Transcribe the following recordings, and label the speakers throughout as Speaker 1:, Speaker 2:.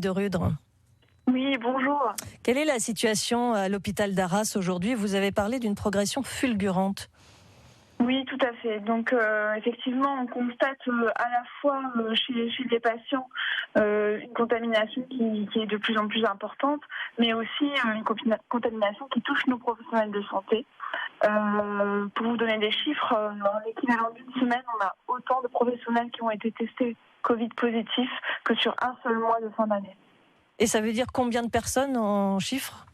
Speaker 1: De Rudre.
Speaker 2: Oui, bonjour.
Speaker 1: Quelle est la situation à l'hôpital d'Arras aujourd'hui? Vous avez parlé d'une progression fulgurante.
Speaker 2: Oui, tout à fait. Donc, effectivement, on constate à la fois chez les patients une contamination qui est de plus en plus importante, mais aussi une contamination qui touche nos professionnels de santé. Pour vous donner des chiffres, en l'équivalent d'une semaine, on a autant de professionnels qui ont été testés Covid positifs que sur un seul mois de fin d'année.
Speaker 1: Et ça veut dire combien de personnes en chiffres?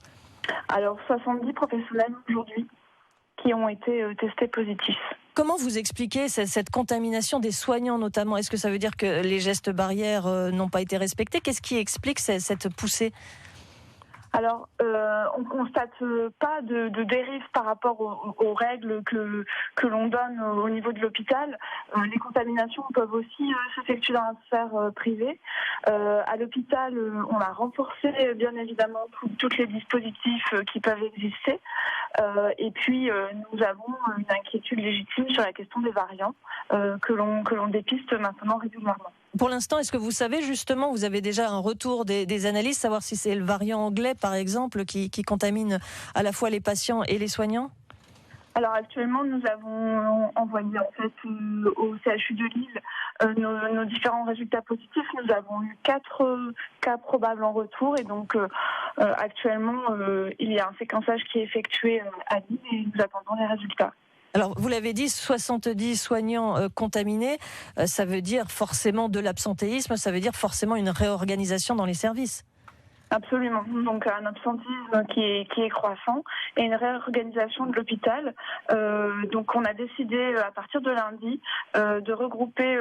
Speaker 2: Alors, 70 professionnels aujourd'hui qui ont été testés positifs.
Speaker 1: Comment vous expliquez cette contamination des soignants notamment? Est-ce que ça veut dire que les gestes barrières n'ont pas été respectés? Qu'est-ce qui explique cette poussée?
Speaker 2: Alors, on constate pas de dérive par rapport aux règles que l'on donne au niveau de l'hôpital. Les contaminations peuvent aussi s'effectuer dans la sphère privée. À l'hôpital, on a renforcé bien évidemment tous les dispositifs qui peuvent exister. Et puis, nous avons une inquiétude légitime sur la question des variants que l'on dépiste maintenant régulièrement.
Speaker 1: Pour l'instant, est-ce que vous savez justement, vous avez déjà un retour des analyses, savoir si c'est le variant anglais par exemple qui contamine à la fois les patients et les soignants?
Speaker 2: Alors actuellement, nous avons envoyé en fait au CHU de Lille nos différents résultats positifs. Nous avons eu 4 cas probables en retour et donc actuellement il y a un séquençage qui est effectué à Lille et nous attendons les résultats.
Speaker 1: Alors, vous l'avez dit, 70 soignants contaminés, ça veut dire forcément de l'absentéisme, ça veut dire forcément une réorganisation dans les services.
Speaker 2: Absolument. Donc un absentéisme qui est croissant et une réorganisation de l'hôpital. Donc on a décidé à partir de lundi de regrouper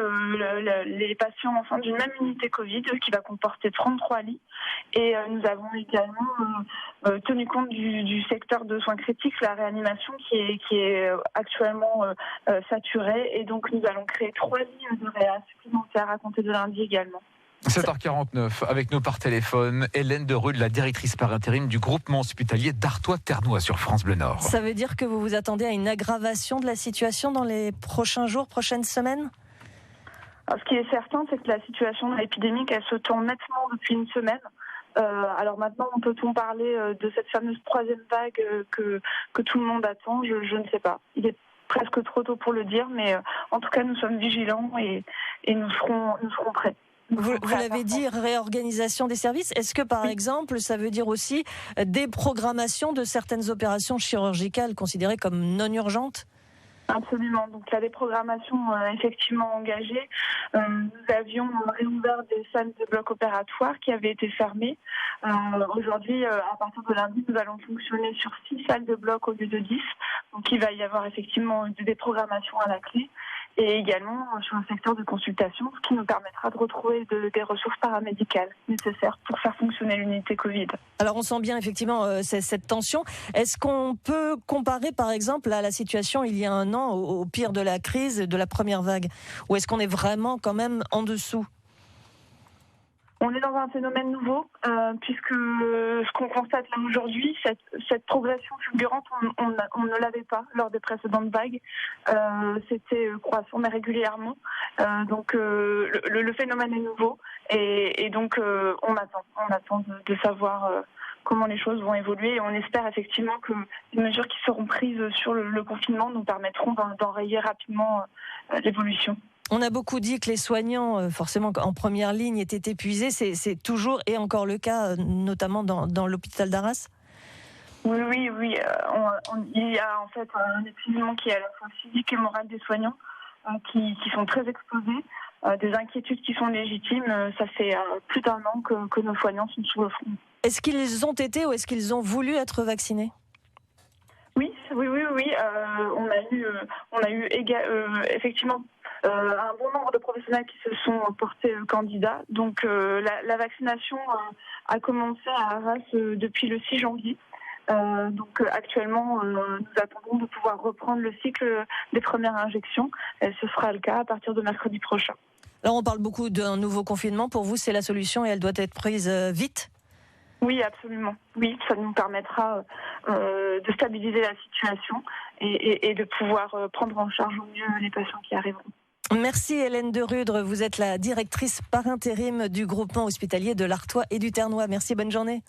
Speaker 2: les patients au sein d'une même unité Covid qui va comporter 33 lits. Et nous avons également tenu compte du secteur de soins critiques, la réanimation qui est actuellement saturée. Et donc nous allons créer 3 lits de réa supplémentaires à compter de lundi également.
Speaker 3: 7h49, avec nous par téléphone, Hélène de Rudre, la directrice par intérim du groupement hospitalier d'Artois-Ternois sur France Bleu Nord.
Speaker 1: Ça veut dire que vous vous attendez à une aggravation de la situation dans les prochains jours, prochaines semaines?
Speaker 2: Alors, ce qui est certain, c'est que la situation épidémique, elle se tend nettement depuis une semaine. Alors maintenant, peut-on parler de cette fameuse troisième vague que tout le monde attend? Je ne sais pas. Il est presque trop tôt pour le dire, mais en tout cas, nous sommes vigilants et nous serons prêts.
Speaker 1: Vous l'avez dit, réorganisation des services. Est-ce que, par exemple, ça veut dire aussi déprogrammation de certaines opérations chirurgicales considérées comme non urgentes?
Speaker 2: Absolument. Donc la déprogrammation effectivement engagée. Nous avions réouvert des salles de bloc opératoire qui avaient été fermées. Aujourd'hui, à partir de lundi, nous allons fonctionner sur 6 salles de bloc au lieu de 10. Donc il va y avoir effectivement une déprogrammation à la clé. Et également sur le secteur de consultation, ce qui nous permettra de retrouver des ressources paramédicales nécessaires pour faire fonctionner l'unité Covid.
Speaker 1: Alors on sent bien effectivement cette tension. Est-ce qu'on peut comparer par exemple à la situation il y a un an, au pire de la crise, de la première vague? Ou est-ce qu'on est vraiment quand même en dessous?
Speaker 2: On est dans un phénomène nouveau, puisque ce qu'on constate là aujourd'hui, cette progression fulgurante, on ne l'avait pas lors des précédentes vagues. C'était croissant, mais régulièrement. Donc le phénomène est nouveau, et donc on attend de savoir comment les choses vont évoluer. Et on espère effectivement que les mesures qui seront prises sur le confinement nous permettront d'enrayer rapidement l'évolution.
Speaker 1: On a beaucoup dit que les soignants, forcément en première ligne, étaient épuisés. C'est toujours et encore le cas, notamment dans l'hôpital d'Arras?
Speaker 2: Oui. Il y a en fait un épuisement qui est à la fois physique et moral des soignants qui sont très exposés, des inquiétudes qui sont légitimes. Ça fait plus d'1 an que nos soignants sont sur le front.
Speaker 1: Est-ce qu'ils ont été ou est-ce qu'ils ont voulu être vaccinés?
Speaker 2: Oui. On a eu effectivement un bon nombre de professionnels qui se sont portés candidats. Donc la vaccination a commencé à Arras depuis le 6 janvier. Donc actuellement, nous attendons de pouvoir reprendre le cycle des premières injections. Et ce sera le cas à partir de mercredi prochain.
Speaker 1: Alors on parle beaucoup d'un nouveau confinement. Pour vous, c'est la solution et elle doit être prise vite?
Speaker 2: Oui, absolument. Oui, ça nous permettra de stabiliser la situation et de pouvoir prendre en charge au mieux les patients qui arriveront.
Speaker 1: Merci Hélène de Rudre, vous êtes la directrice par intérim du groupement hospitalier de l'Artois et du Ternois. Merci, bonne journée.